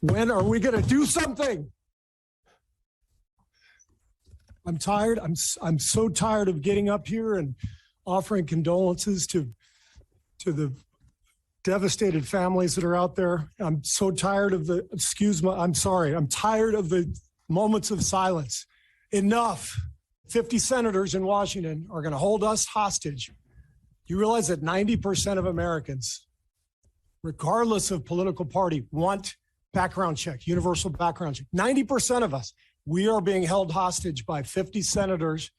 When are we going to do something? I'm tired. I'm so tired of getting up here and offering condolences to the devastated families that are out there. I'm so tired of I'm tired of the moments of silence. Enough. 50 senators in Washington are going to hold us hostage. You realize that 90% of Americans, regardless of political party, want background check, universal background check. 90% of us, we are being held hostage by 50 senators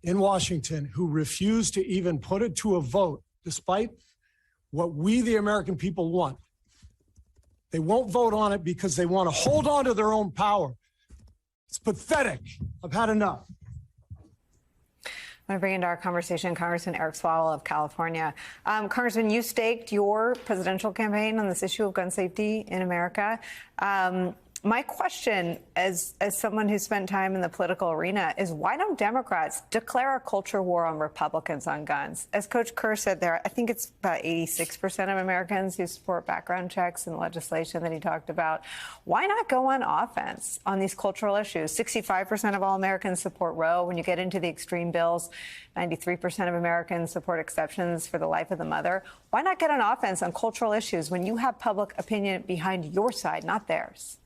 in Washington who refuse to even put it to a vote, despite what we, the American people, want. They won't vote on it because they want to hold on to their own power. It's pathetic. I've had enough. I'm going to bring into our conversation Congressman Eric Swalwell of California. Congressman, you staked your presidential campaign on this issue of gun safety in America. My question, as someone who spent time in the political arena, is why don't Democrats declare a culture war on Republicans on guns? As Coach Kerr said there, I think it's about 86% of Americans who support background checks and legislation that he talked about. Why not go on offense on these cultural issues? 65% of all Americans support Roe. When you get into the extreme bills, 93% of Americans support exceptions for the life of the mother. Why not get on offense on cultural issues when you have public opinion behind your side, not theirs?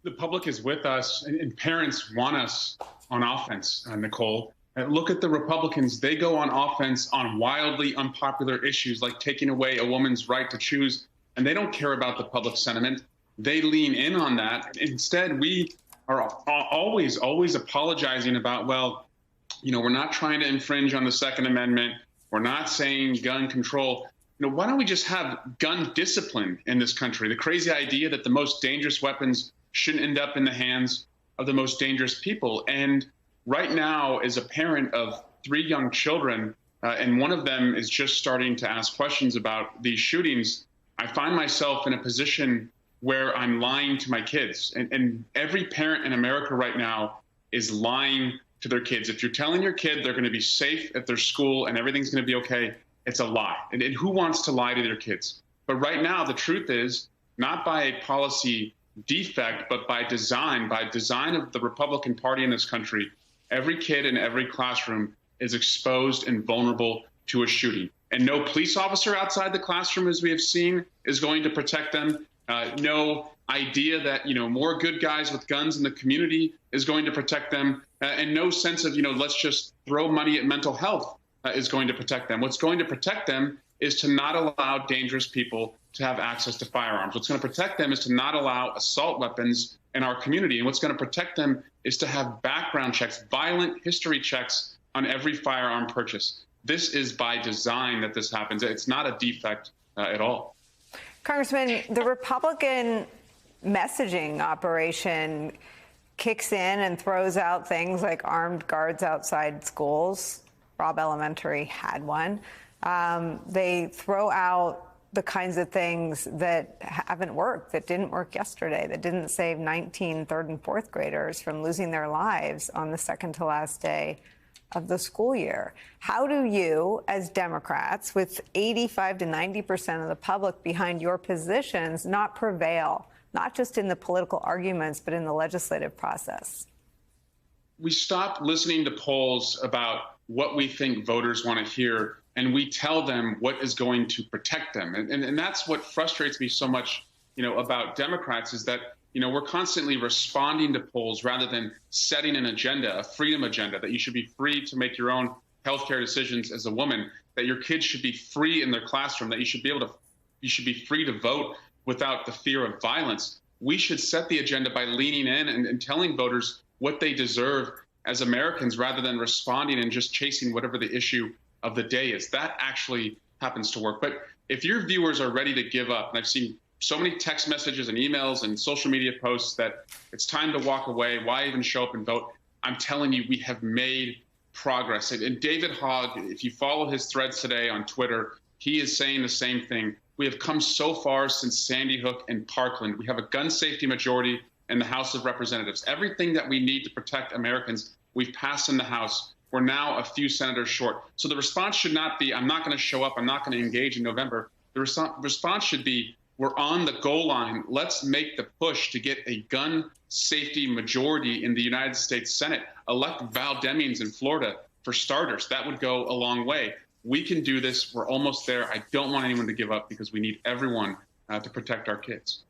The public is with us, and parents want us on offense, Nicole. Look at the Republicans. They go on offense on wildly unpopular issues like taking away a woman's right to choose, and they don't care about the public sentiment. They lean in on that. Instead, we are always apologizing about, well, we're not trying to infringe on the Second Amendment. We're not saying gun control. Why don't we just have gun discipline in this country? The crazy idea that the most dangerous weapons shouldn't end up in the hands of the most dangerous people. And right now, as a parent of 3 young children, and one of them is just starting to ask questions about these shootings, I find myself in a position where I'm lying to my kids. And every parent in America right now is lying to their kids. If you're telling your kid they're going to be safe at their school and everything's going to be okay, it's a lie. And who wants to lie to their kids? But right now, the truth is, not by a policy defect, but by design of the Republican Party in this country, every kid in every classroom is exposed and vulnerable to a shooting. And no police officer outside the classroom, as we have seen, is going to protect them. No idea that, more good guys with guns in the community is going to protect them. And no sense of, let's just throw money at mental health is going to protect them. What's going to protect them is to not allow dangerous people to have access to firearms. What's going to protect them is to not allow assault weapons in our community. And what's going to protect them is to have background checks, violent history checks on every firearm purchase. This is by design that this happens. It's not a defect at all. Congressman, the Republican messaging operation kicks in and throws out things like armed guards outside schools. Robb Elementary had one. They throw out the kinds of things that haven't worked, that didn't work yesterday, that didn't save 19 third and fourth graders from losing their lives on the second to last day of the school year. How do you, as Democrats, with 85 to 90% of the public behind your positions, not prevail, not just in the political arguments, but in the legislative process? We stop listening to polls about what we think voters want to hear, and we tell them what is going to protect them. And that's what frustrates me so much, about Democrats, is that, we're constantly responding to polls rather than setting an agenda, a freedom agenda, that you should be free to make your own healthcare decisions as a woman, that your kids should be free in their classroom, that you should be free to vote without the fear of violence. We should set the agenda by leaning in and telling voters what they deserve as Americans, rather than responding and just chasing whatever the issue of the day is. That actually happens to work. But if your viewers are ready to give up, and I've seen so many text messages and emails and social media posts that it's time to walk away, why even show up and vote? I'm telling you, we have made progress. And David Hogg, if you follow his threads today on Twitter, he is saying the same thing. We have come so far since Sandy Hook and Parkland. We have a gun safety majority in the House of Representatives. Everything that we need to protect Americans, we've passed in the House. We're now a few senators short. So the response should not be, I'm not going to show up, I'm not going to engage in November. The response should be, We're on the goal line. Let's make the push to get a gun safety majority in the United States Senate. Elect Val Demings in Florida for starters. That would go a long way. We can do this. We're almost there. I don't want anyone to give up because we need everyone to protect our kids.